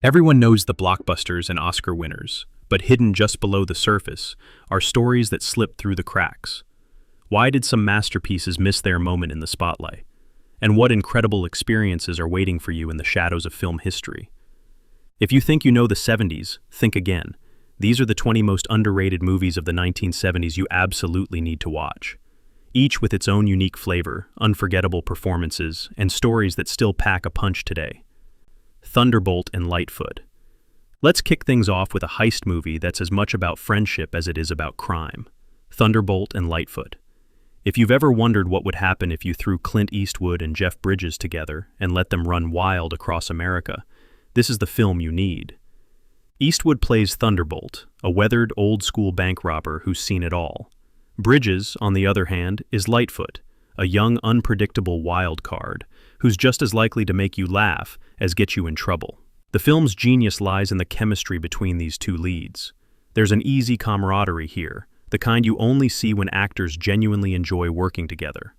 Everyone knows the blockbusters and Oscar winners, but hidden just below the surface are stories that slip through the cracks. Why did some masterpieces miss their moment in the spotlight? And what incredible experiences are waiting for you in the shadows of film history? If you think you know the 70s, think again. These are the 20 most underrated movies of the 1970s you absolutely need to watch. Each with its own unique flavor, unforgettable performances, and stories that still pack a punch today. Thunderbolt and Lightfoot. Let's kick things off with a heist movie that's as much about friendship as it is about crime. Thunderbolt and Lightfoot. If you've ever wondered what would happen if you threw Clint Eastwood and Jeff Bridges together and let them run wild across America, this is the film you need. Eastwood plays Thunderbolt, a weathered old-school bank robber who's seen it all. Bridges, on the other hand, is Lightfoot, a young, unpredictable wild card who's just as likely to make you laugh as get you in trouble. The film's genius lies in the chemistry between these two leads. There's an easy camaraderie here, the kind you only see when actors genuinely enjoy working together.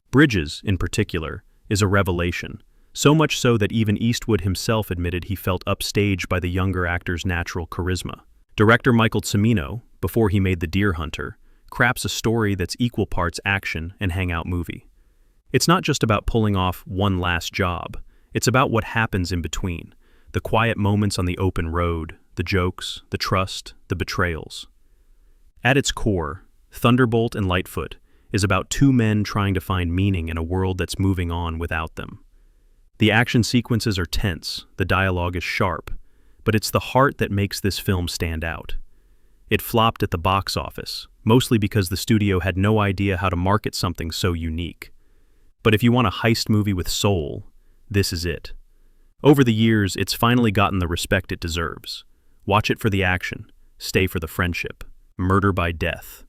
Bridges, in particular, is a revelation, so much so that even Eastwood himself admitted he felt upstaged by the younger actor's natural charisma. Director Michael Cimino, before he made The Deer Hunter, crafts a story that's equal parts action and hangout movie. It's not just about pulling off one last job, it's about what happens in between, the quiet moments on the open road, the jokes, the trust, the betrayals. At its core, Thunderbolt and Lightfoot is about two men trying to find meaning in a world that's moving on without them. The action sequences are tense, the dialogue is sharp, but it's the heart that makes this film stand out. It flopped at the box office, mostly because the studio had no idea how to market something so unique. But if you want a heist movie with soul, this is it. Over the years, it's finally gotten the respect it deserves. Watch it for the action, stay for the friendship. Murder by Death.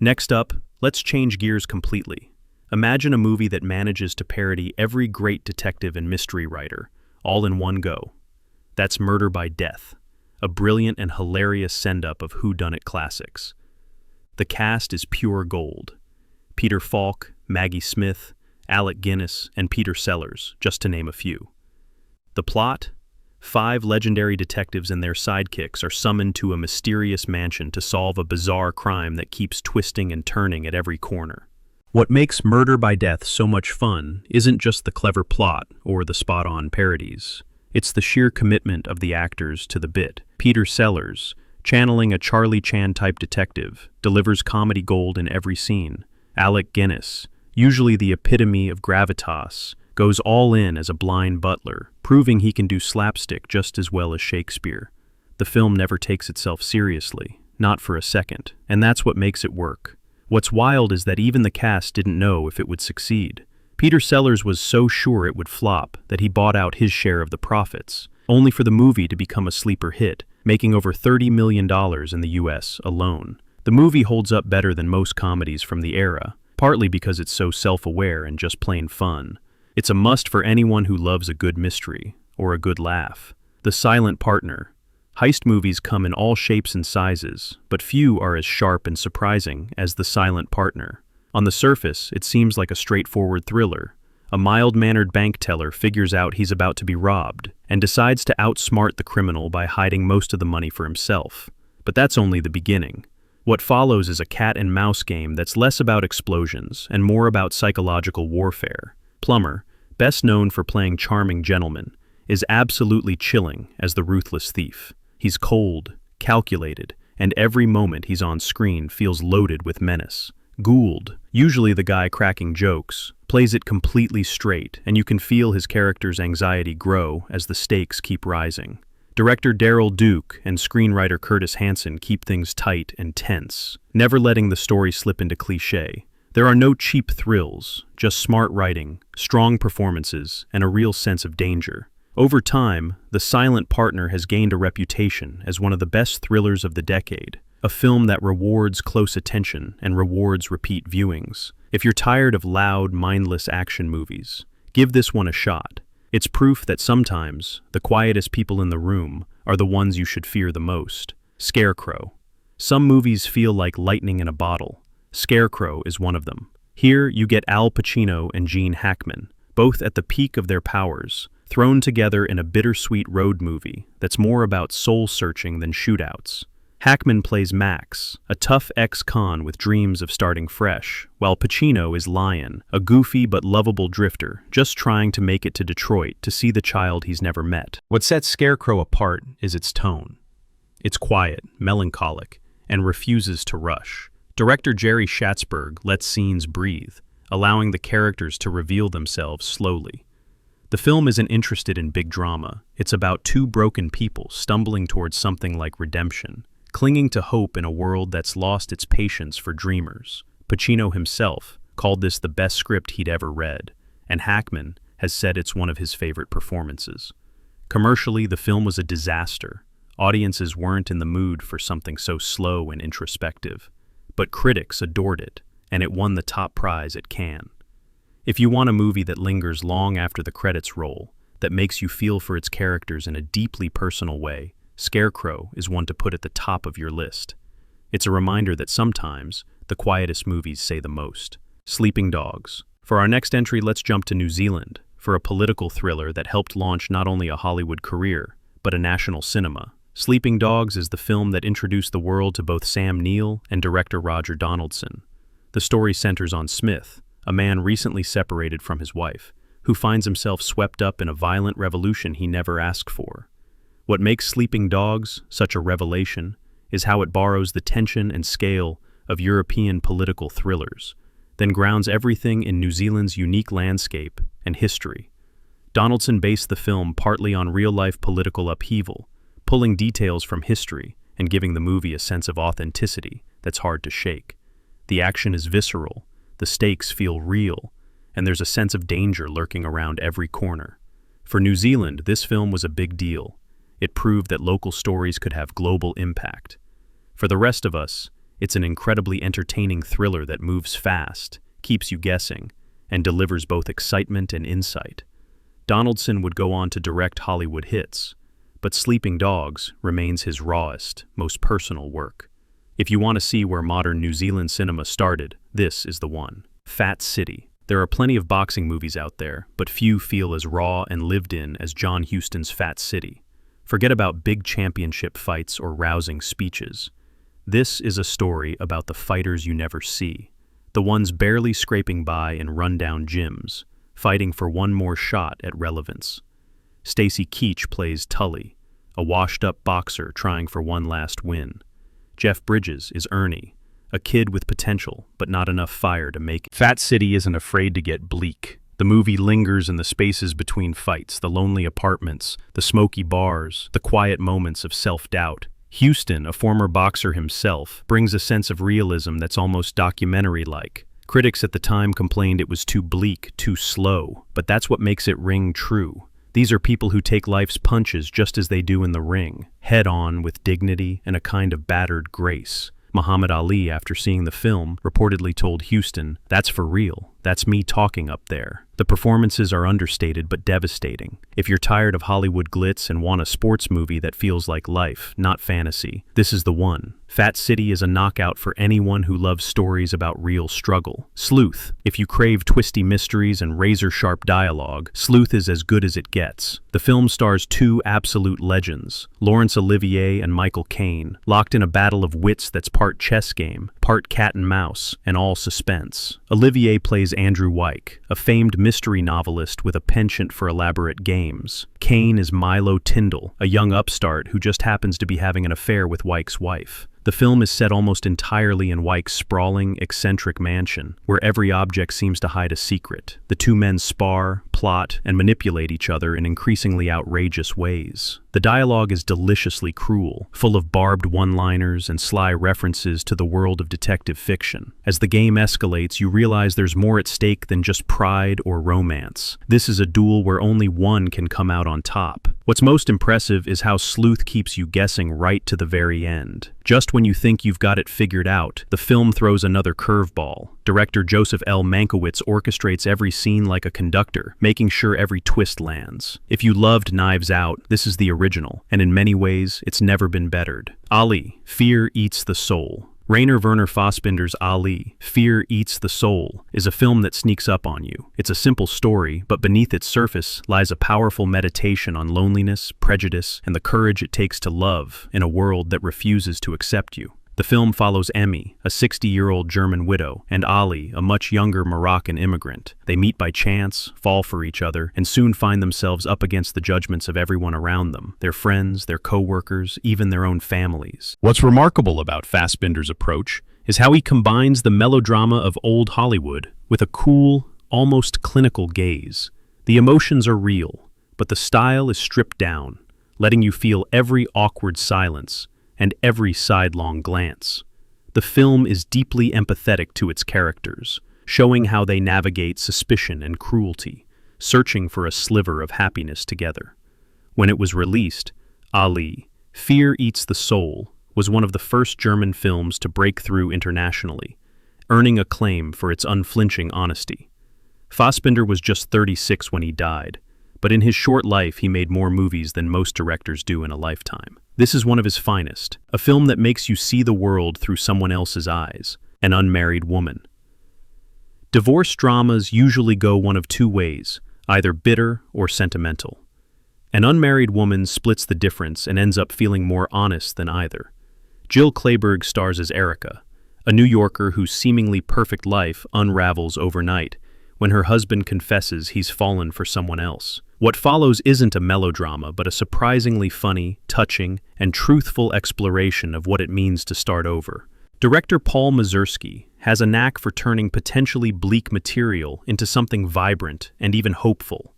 Next up, let's change gears completely. Imagine a movie that manages to parody every great detective and mystery writer, all in one go. That's Murder by Death, a brilliant and hilarious send-up of whodunit classics. The cast is pure gold. Peter Falk, Maggie Smith, Alec Guinness, and Peter Sellers, just to name a few. The plot? 5 legendary detectives and their sidekicks are summoned to a mysterious mansion to solve a bizarre crime that keeps twisting and turning at every corner. What makes Murder by Death so much fun isn't just the clever plot or the spot-on parodies. It's the sheer commitment of the actors to the bit. Peter Sellers, channeling a Charlie Chan-type detective, delivers comedy gold in every scene. Alec Guinness, usually the epitome of gravitas, goes all in as a blind butler, proving he can do slapstick just as well as Shakespeare. The film never takes itself seriously, not for a second, and that's what makes it work. What's wild is that even the cast didn't know if it would succeed. Peter Sellers was so sure it would flop that he bought out his share of the profits, only for the movie to become a sleeper hit, making over $30 million in the US alone. The movie holds up better than most comedies from the era, partly because it's so self-aware and just plain fun. It's a must for anyone who loves a good mystery, or a good laugh. The Silent Partner. Heist movies come in all shapes and sizes, but few are as sharp and surprising as The Silent Partner. On the surface, it seems like a straightforward thriller. A mild-mannered bank teller figures out he's about to be robbed, and decides to outsmart the criminal by hiding most of the money for himself. But that's only the beginning. What follows is a cat-and-mouse game that's less about explosions and more about psychological warfare. Plummer, best known for playing charming gentleman, is absolutely chilling as the ruthless thief. He's cold, calculated, and every moment he's on screen feels loaded with menace. Gould, usually the guy cracking jokes, plays it completely straight, and you can feel his character's anxiety grow as the stakes keep rising. Director Daryl Duke and screenwriter Curtis Hanson keep things tight and tense, never letting the story slip into cliché. There are no cheap thrills, just smart writing, strong performances, and a real sense of danger. Over time, The Silent Partner has gained a reputation as one of the best thrillers of the decade, a film that rewards close attention and rewards repeat viewings. If you're tired of loud, mindless action movies, give this one a shot. It's proof that sometimes the quietest people in the room are the ones you should fear the most. Scarecrow. Some movies feel like lightning in a bottle. Scarecrow is one of them. Here you get Al Pacino and Gene Hackman, both at the peak of their powers, thrown together in a bittersweet road movie that's more about soul-searching than shootouts. Hackman plays Max, a tough ex-con with dreams of starting fresh, while Pacino is Lion, a goofy but lovable drifter, just trying to make it to Detroit to see the child he's never met. What sets Scarecrow apart is its tone. It's quiet, melancholic, and refuses to rush. Director Jerry Schatzberg lets scenes breathe, allowing the characters to reveal themselves slowly. The film isn't interested in big drama. It's about two broken people stumbling towards something like redemption, clinging to hope in a world that's lost its patience for dreamers. Pacino himself called this the best script he'd ever read, and Hackman has said it's one of his favorite performances. Commercially, the film was a disaster. Audiences weren't in the mood for something so slow and introspective, but critics adored it, and it won the top prize at Cannes. If you want a movie that lingers long after the credits roll, that makes you feel for its characters in a deeply personal way, Scarecrow is one to put at the top of your list. It's a reminder that sometimes the quietest movies say the most. Sleeping Dogs. For our next entry, let's jump to New Zealand for a political thriller that helped launch not only a Hollywood career, but a national cinema. Sleeping Dogs is the film that introduced the world to both Sam Neill and director Roger Donaldson. The story centers on Smith, a man recently separated from his wife, who finds himself swept up in a violent revolution he never asked for. What makes Sleeping Dogs such a revelation is how it borrows the tension and scale of European political thrillers, then grounds everything in New Zealand's unique landscape and history. Donaldson based the film partly on real-life political upheaval, pulling details from history and giving the movie a sense of authenticity that's hard to shake. The action is visceral, the stakes feel real, and there's a sense of danger lurking around every corner. For New Zealand, this film was a big deal. It proved that local stories could have global impact. For the rest of us, it's an incredibly entertaining thriller that moves fast, keeps you guessing, and delivers both excitement and insight. Donaldson would go on to direct Hollywood hits, but Sleeping Dogs remains his rawest, most personal work. If you want to see where modern New Zealand cinema started, this is the one. Fat City. There are plenty of boxing movies out there, but few feel as raw and lived in as John Huston's Fat City. Forget about big championship fights or rousing speeches. This is a story about the fighters you never see, the ones barely scraping by in rundown gyms, fighting for one more shot at relevance. Stacy Keach plays Tully, a washed-up boxer trying for one last win. Jeff Bridges is Ernie, a kid with potential but not enough fire to make it. Fat City isn't afraid to get bleak. The movie lingers in the spaces between fights, the lonely apartments, the smoky bars, the quiet moments of self-doubt. Huston, a former boxer himself, brings a sense of realism that's almost documentary-like. Critics at the time complained it was too bleak, too slow, but that's what makes it ring true. These are people who take life's punches just as they do in the ring, head-on with dignity and a kind of battered grace. Muhammad Ali, after seeing the film, reportedly told Huston, "That's for real. That's me talking up there." The performances are understated but devastating. If you're tired of Hollywood glitz and want a sports movie that feels like life, not fantasy, this is the one. Fat City is a knockout for anyone who loves stories about real struggle. Sleuth. If you crave twisty mysteries and razor-sharp dialogue, Sleuth is as good as it gets. The film stars two absolute legends, Laurence Olivier and Michael Caine, locked in a battle of wits that's part chess game, part cat and mouse, and all suspense. Olivier plays Andrew Wyke, a famed mystery novelist with a penchant for elaborate games. Caine is Milo Tyndall, a young upstart who just happens to be having an affair with Wyke's wife. The film is set almost entirely in Wyke's sprawling, eccentric mansion, where every object seems to hide a secret. The two men spar, plot, and manipulate each other in increasingly outrageous ways. The dialogue is deliciously cruel, full of barbed one-liners and sly references to the world of detective fiction. As the game escalates, you realize there's more at stake than just pride or romance. This is a duel where only one can come out on top. What's most impressive is how Sleuth keeps you guessing right to the very end. Just when you think you've got it figured out, the film throws another curveball. Director Joseph L. Mankiewicz orchestrates every scene like a conductor, making sure every twist lands. If you loved Knives Out, this is the original, and in many ways, it's never been bettered. Ali, Fear Eats the Soul. Rainer Werner Fassbinder's Ali, Fear Eats the Soul, is a film that sneaks up on you. It's a simple story, but beneath its surface lies a powerful meditation on loneliness, prejudice, and the courage it takes to love in a world that refuses to accept you. The film follows Emmy, a 60-year-old German widow, and Ali, a much younger Moroccan immigrant. They meet by chance, fall for each other, and soon find themselves up against the judgments of everyone around them, their friends, their co-workers, even their own families. What's remarkable about Fassbinder's approach is how he combines the melodrama of old Hollywood with a cool, almost clinical gaze. The emotions are real, but the style is stripped down, letting you feel every awkward silence and every sidelong glance. The film is deeply empathetic to its characters, showing how they navigate suspicion and cruelty, searching for a sliver of happiness together. When it was released, Ali, Fear Eats the Soul, was one of the first German films to break through internationally, earning acclaim for its unflinching honesty. Fassbinder was just 36 when he died, but in his short life he made more movies than most directors do in a lifetime. This is one of his finest, a film that makes you see the world through someone else's eyes, An Unmarried Woman. Divorce dramas usually go one of two ways, either bitter or sentimental. An Unmarried Woman splits the difference and ends up feeling more honest than either. Jill Clayburgh stars as Erica, a New Yorker whose seemingly perfect life unravels overnight when her husband confesses he's fallen for someone else. What follows isn't a melodrama, but a surprisingly funny, touching, and truthful exploration of what it means to start over. Director Paul Mazursky has a knack for turning potentially bleak material into something vibrant and even hopeful.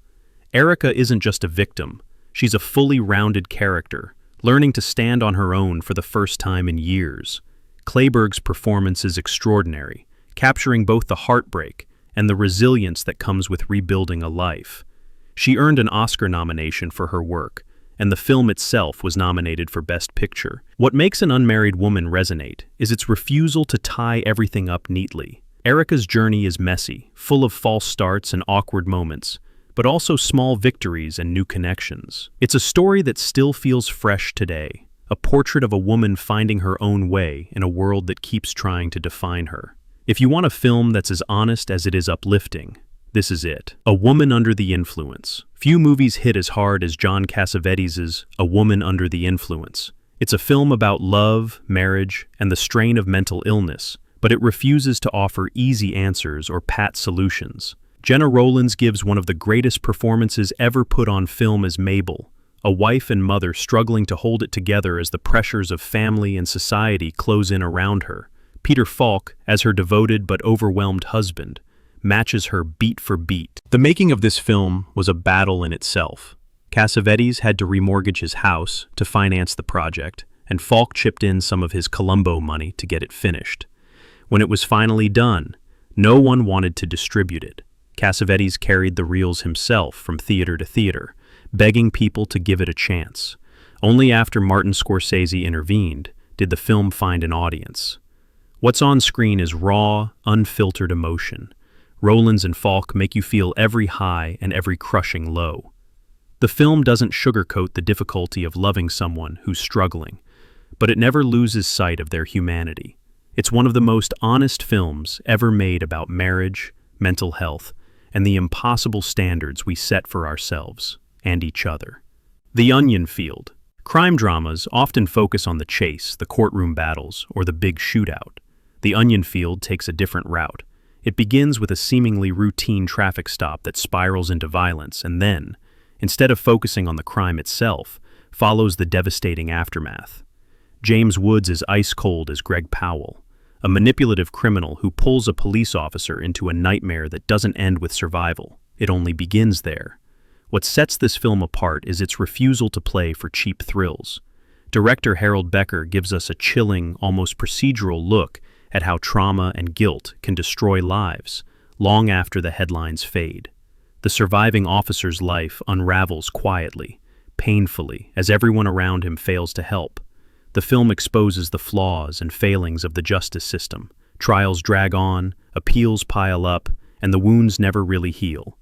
Erica isn't just a victim, she's a fully rounded character, learning to stand on her own for the first time in years. Clayburgh's performance is extraordinary, capturing both the heartbreak and the resilience that comes with rebuilding a life. She earned an Oscar nomination for her work, and the film itself was nominated for Best Picture. What makes An Unmarried Woman resonate is its refusal to tie everything up neatly. Erica's journey is messy, full of false starts and awkward moments, but also small victories and new connections. It's a story that still feels fresh today, a portrait of a woman finding her own way in a world that keeps trying to define her. If you want a film that's as honest as it is uplifting, this is it. A Woman Under the Influence. Few movies hit as hard as John Cassavetes' A Woman Under the Influence. It's a film about love, marriage, and the strain of mental illness, but it refuses to offer easy answers or pat solutions. Gena Rowlands gives one of the greatest performances ever put on film as Mabel, a wife and mother struggling to hold it together as the pressures of family and society close in around her. Peter Falk, as her devoted but overwhelmed husband, matches her beat for beat. The making of this film was a battle in itself. Cassavetes had to remortgage his house to finance the project, and Falk chipped in some of his Columbo money to get it finished. When it was finally done, no one wanted to distribute it. Cassavetes carried the reels himself from theater to theater, begging people to give it a chance. Only after Martin Scorsese intervened did the film find an audience. What's on screen is raw, unfiltered emotion. Rowlands and Falk make you feel every high and every crushing low. The film doesn't sugarcoat the difficulty of loving someone who's struggling, but it never loses sight of their humanity. It's one of the most honest films ever made about marriage, mental health, and the impossible standards we set for ourselves and each other. The Onion Field. Crime dramas often focus on the chase, the courtroom battles, or the big shootout. The Onion Field takes a different route. It begins with a seemingly routine traffic stop that spirals into violence and then, instead of focusing on the crime itself, follows the devastating aftermath. James Woods is ice cold as Greg Powell, a manipulative criminal who pulls a police officer into a nightmare that doesn't end with survival. It only begins there. What sets this film apart is its refusal to play for cheap thrills. Director Harold Becker gives us a chilling, almost procedural look at how trauma and guilt can destroy lives long after the headlines fade. The surviving officer's life unravels quietly, painfully, as everyone around him fails to help. The film exposes the flaws and failings of the justice system. Trials drag on, appeals pile up, and the wounds never really heal.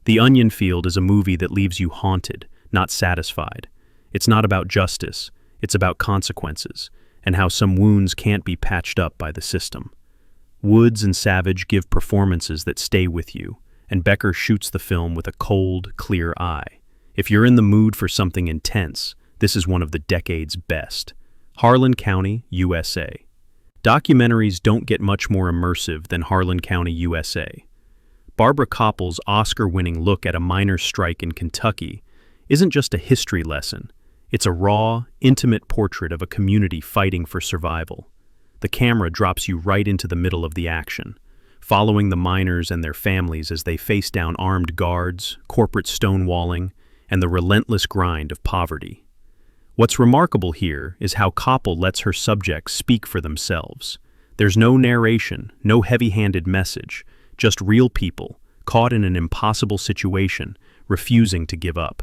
The Onion Field is a movie that leaves you haunted, not satisfied. It's not about justice, it's about consequences, and how some wounds can't be patched up by the system. Woods and Savage give performances that stay with you, and Becker shoots the film with a cold, clear eye. If you're in the mood for something intense, this is one of the decade's best. Harland County, USA. Documentaries don't get much more immersive than Harland County, USA. Barbara Koppel's Oscar-winning look at a miners' strike in Kentucky isn't just a history lesson. It's a raw, intimate portrait of a community fighting for survival. The camera drops you right into the middle of the action, following the miners and their families as they face down armed guards, corporate stonewalling, and the relentless grind of poverty. What's remarkable here is how Koppel lets her subjects speak for themselves. There's no narration, no heavy-handed message, just real people, caught in an impossible situation, refusing to give up.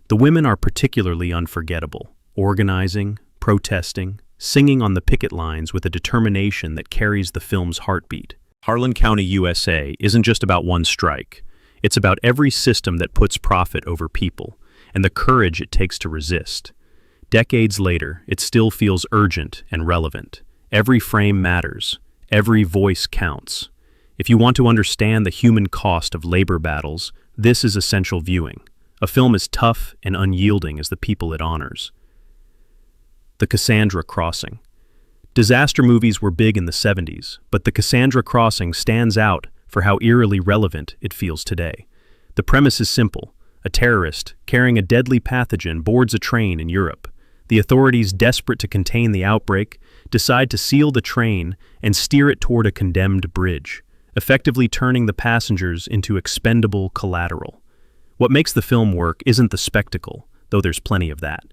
The women are particularly unforgettable, organizing, protesting, singing on the picket lines with a determination that carries the film's heartbeat. Harland County, USA isn't just about one strike. It's about every system that puts profit over people, and the courage it takes to resist. Decades later, it still feels urgent and relevant. Every frame matters. Every voice counts. If you want to understand the human cost of labor battles, this is essential viewing. A film as tough and unyielding as the people it honors. The Cassandra Crossing. Disaster movies were big in the 70s, but The Cassandra Crossing stands out for how eerily relevant it feels today. The premise is simple. A terrorist, carrying a deadly pathogen, boards a train in Europe. The authorities, desperate to contain the outbreak, decide to seal the train and steer it toward a condemned bridge, effectively turning the passengers into expendable collateral. What makes the film work isn't the spectacle, though there's plenty of that,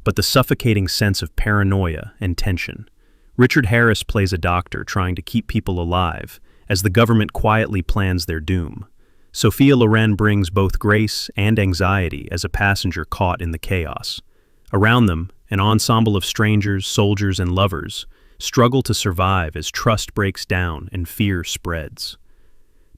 but the suffocating sense of paranoia and tension. Richard Harris plays a doctor trying to keep people alive as the government quietly plans their doom. Sophia Loren brings both grace and anxiety as a passenger caught in the chaos. Around them, an ensemble of strangers, soldiers, and lovers struggle to survive as trust breaks down and fear spreads.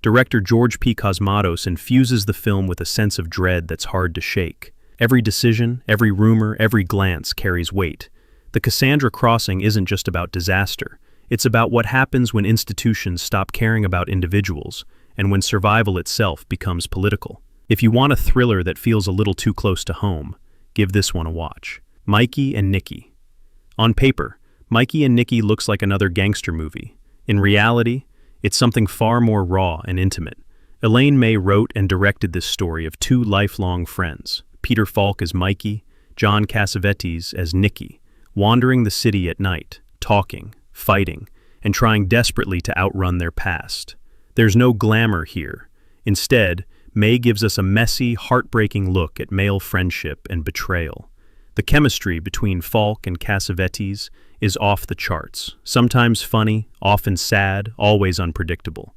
Director George P. Cosmatos infuses the film with a sense of dread that's hard to shake. Every decision, every rumor, every glance carries weight. The Cassandra Crossing isn't just about disaster. It's about what happens when institutions stop caring about individuals and when survival itself becomes political. If you want a thriller that feels a little too close to home, give this one a watch. Mikey and Nikki. On paper, Mikey and Nikki looks like another gangster movie. In reality, it's something far more raw and intimate. Elaine May wrote and directed this story of two lifelong friends, Peter Falk as Mikey, John Cassavetes as Nikki, wandering the city at night, talking, fighting, and trying desperately to outrun their past. There's no glamour here. Instead, May gives us a messy, heartbreaking look at male friendship and betrayal. The chemistry between Falk and Cassavetes is off the charts, sometimes funny, often sad, always unpredictable.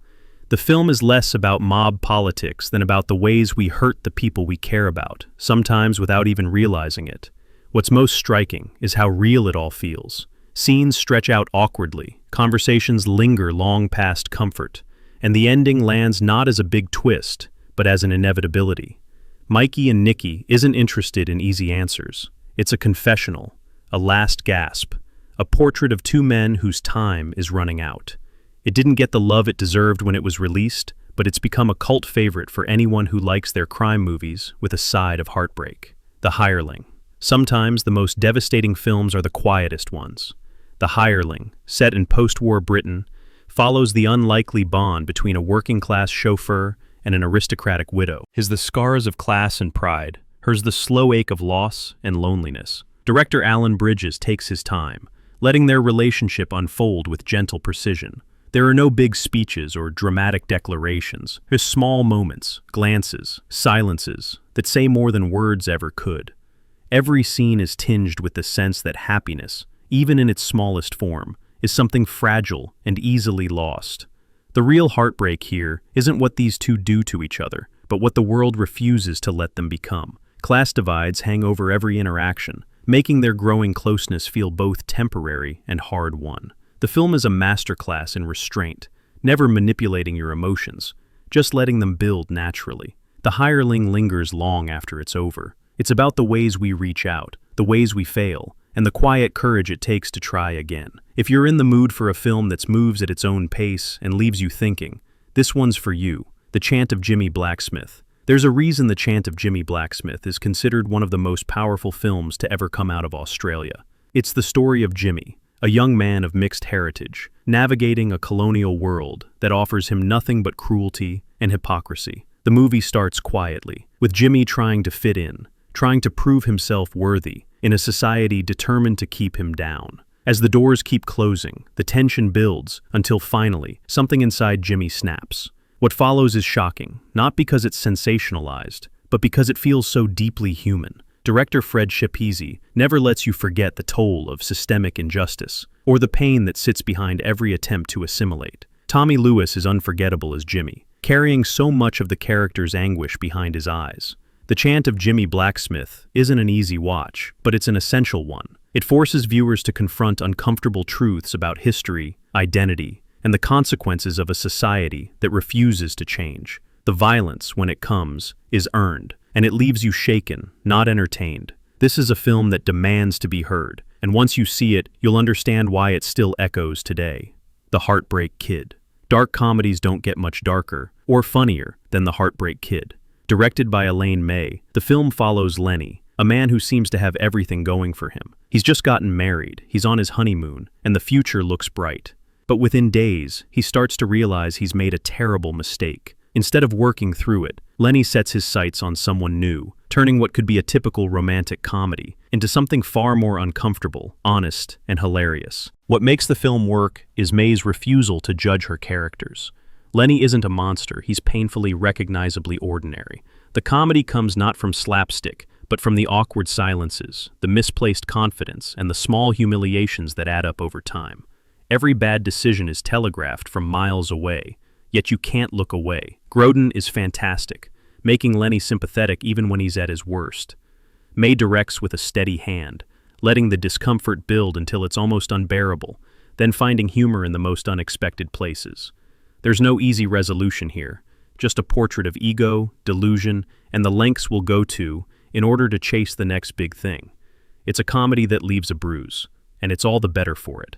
The film is less about mob politics than about the ways we hurt the people we care about, sometimes without even realizing it. What's most striking is how real it all feels. Scenes stretch out awkwardly, conversations linger long past comfort, and the ending lands not as a big twist, but as an inevitability. Mikey and Nikki isn't interested in easy answers. It's a confessional, a last gasp, a portrait of two men whose time is running out. It didn't get the love it deserved when it was released, but it's become a cult favorite for anyone who likes their crime movies with a side of heartbreak. The Hireling. Sometimes the most devastating films are the quietest ones. The Hireling, set in post-war Britain, follows the unlikely bond between a working-class chauffeur and an aristocratic widow. His the scars of class and pride, hers the slow ache of loss and loneliness. Director Alan Bridges takes his time, letting their relationship unfold with gentle precision. There are no big speeches or dramatic declarations. There's small moments, glances, silences that say more than words ever could. Every scene is tinged with the sense that happiness, even in its smallest form, is something fragile and easily lost. The real heartbreak here isn't what these two do to each other, but what the world refuses to let them become. Class divides hang over every interaction, making their growing closeness feel both temporary and hard-won. The film is a masterclass in restraint, never manipulating your emotions, just letting them build naturally. The Hireling lingers long after it's over. It's about the ways we reach out, the ways we fail, and the quiet courage it takes to try again. If you're in the mood for a film that moves at its own pace and leaves you thinking, this one's for you. The Chant of Jimmy Blacksmith. There's a reason The Chant of Jimmy Blacksmith is considered one of the most powerful films to ever come out of Australia. It's the story of Jimmy, a young man of mixed heritage, navigating a colonial world that offers him nothing but cruelty and hypocrisy. The movie starts quietly, with Jimmy trying to fit in, trying to prove himself worthy in a society determined to keep him down. As the doors keep closing, the tension builds until finally, something inside Jimmy snaps. What follows is shocking, not because it's sensationalized, but because it feels so deeply human. Director Fred Schepisi never lets you forget the toll of systemic injustice, or the pain that sits behind every attempt to assimilate. Tommy Lewis is unforgettable as Jimmy, carrying so much of the character's anguish behind his eyes. The Chant of Jimmy Blacksmith isn't an easy watch, but it's an essential one. It forces viewers to confront uncomfortable truths about history, identity, and the consequences of a society that refuses to change. The violence, when it comes, is earned, and it leaves you shaken, not entertained. This is a film that demands to be heard, and once you see it, you'll understand why it still echoes today. The Heartbreak Kid. Dark comedies don't get much darker, or funnier, than The Heartbreak Kid. Directed by Elaine May, the film follows Lenny, a man who seems to have everything going for him. He's just gotten married, he's on his honeymoon, and the future looks bright. But within days, he starts to realize he's made a terrible mistake. Instead of working through it, Lenny sets his sights on someone new, turning what could be a typical romantic comedy into something far more uncomfortable, honest, and hilarious. What makes the film work is May's refusal to judge her characters. Lenny isn't a monster, he's painfully recognizably ordinary. The comedy comes not from slapstick, but from the awkward silences, the misplaced confidence, and the small humiliations that add up over time. Every bad decision is telegraphed from miles away, yet you can't look away. Grodin is fantastic, making Lenny sympathetic even when he's at his worst. May directs with a steady hand, letting the discomfort build until it's almost unbearable, then finding humor in the most unexpected places. There's no easy resolution here, just a portrait of ego, delusion, and the lengths we'll go to in order to chase the next big thing. It's a comedy that leaves a bruise, and it's all the better for it.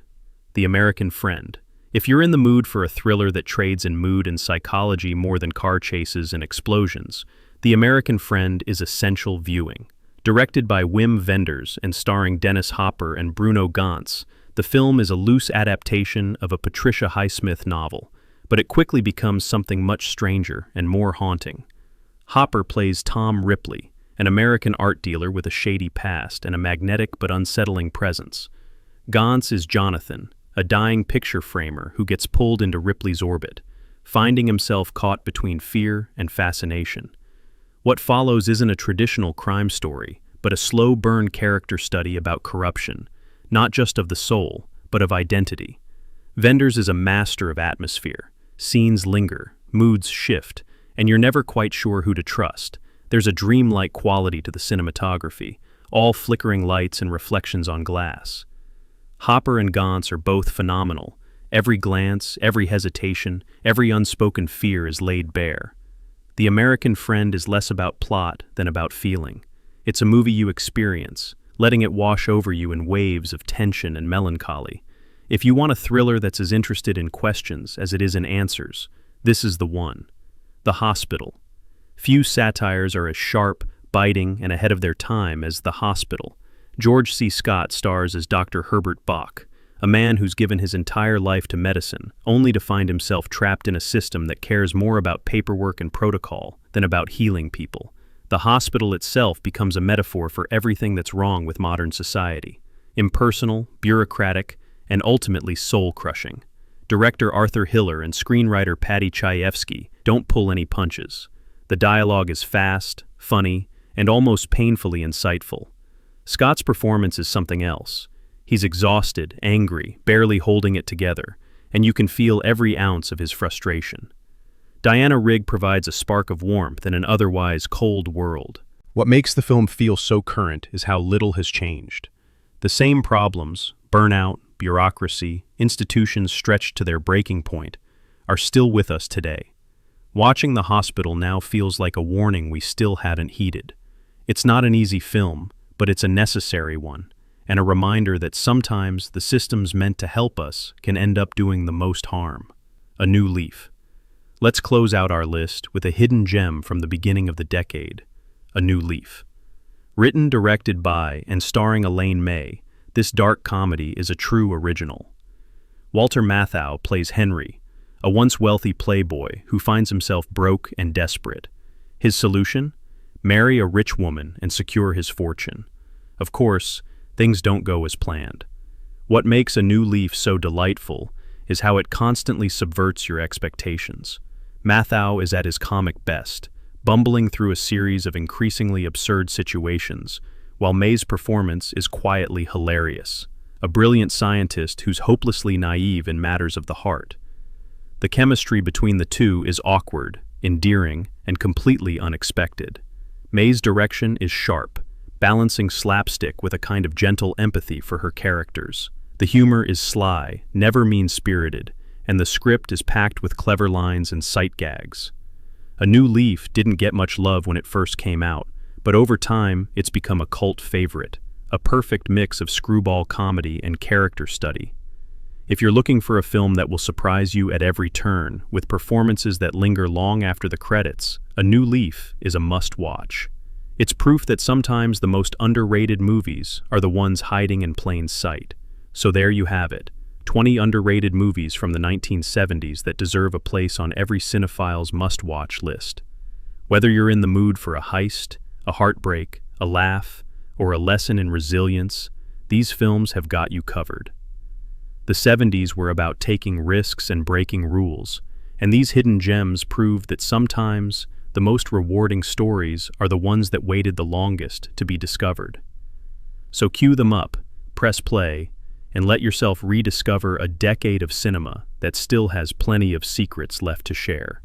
The American Friend. If you're in the mood for a thriller that trades in mood and psychology more than car chases and explosions, The American Friend is essential viewing. Directed by Wim Wenders and starring Dennis Hopper and Bruno Ganz, the film is a loose adaptation of a Patricia Highsmith novel, but it quickly becomes something much stranger and more haunting. Hopper plays Tom Ripley, an American art dealer with a shady past and a magnetic but unsettling presence. Ganz is Jonathan, a dying picture framer who gets pulled into Ripley's orbit, finding himself caught between fear and fascination. What follows isn't a traditional crime story, but a slow-burn character study about corruption, not just of the soul, but of identity. Wenders is a master of atmosphere. Scenes linger, moods shift, and you're never quite sure who to trust. There's a dreamlike quality to the cinematography, all flickering lights and reflections on glass. Hopper and Ganz are both phenomenal. Every glance, every hesitation, every unspoken fear is laid bare. The American Friend is less about plot than about feeling. It's a movie you experience, letting it wash over you in waves of tension and melancholy. If you want a thriller that's as interested in questions as it is in answers, this is the one. The Hospital. Few satires are as sharp, biting, and ahead of their time as The Hospital. George C. Scott stars as Dr. Herbert Bach, a man who's given his entire life to medicine, only to find himself trapped in a system that cares more about paperwork and protocol than about healing people. The hospital itself becomes a metaphor for everything that's wrong with modern society. Impersonal, bureaucratic, and ultimately soul-crushing. Director Arthur Hiller and screenwriter Paddy Chayefsky don't pull any punches. The dialogue is fast, funny, and almost painfully insightful. Scott's performance is something else. He's exhausted, angry, barely holding it together, and you can feel every ounce of his frustration. Diana Rigg provides a spark of warmth in an otherwise cold world. What makes the film feel so current is how little has changed. The same problems, burnout, bureaucracy, institutions stretched to their breaking point, are still with us today. Watching The Hospital now feels like a warning we still hadn't heeded. It's not an easy film, but it's a necessary one, and a reminder that sometimes the systems meant to help us can end up doing the most harm. A New Leaf. Let's close out our list with a hidden gem from the beginning of the decade, A New Leaf. Written, directed by, and starring Elaine May, this dark comedy is a true original. Walter Matthau plays Henry, a once wealthy playboy who finds himself broke and desperate. His solution? Marry a rich woman and secure his fortune. Of course, things don't go as planned. What makes A New Leaf so delightful is how it constantly subverts your expectations. Matthau is at his comic best, bumbling through a series of increasingly absurd situations, while May's performance is quietly hilarious, a brilliant scientist who's hopelessly naive in matters of the heart. The chemistry between the two is awkward, endearing, and completely unexpected. May's direction is sharp, balancing slapstick with a kind of gentle empathy for her characters. The humor is sly, never mean-spirited, and the script is packed with clever lines and sight gags. A New Leaf didn't get much love when it first came out, but over time it's become a cult favorite, a perfect mix of screwball comedy and character study. If you're looking for a film that will surprise you at every turn, with performances that linger long after the credits, A New Leaf is a must-watch. It's proof that sometimes the most underrated movies are the ones hiding in plain sight. So there you have it, 20 underrated movies from the 1970s that deserve a place on every cinephile's must-watch list. Whether you're in the mood for a heist, a heartbreak, a laugh, or a lesson in resilience, these films have got you covered. The 70s were about taking risks and breaking rules, and these hidden gems prove that sometimes the most rewarding stories are the ones that waited the longest to be discovered. So cue them up, press play, and let yourself rediscover a decade of cinema that still has plenty of secrets left to share.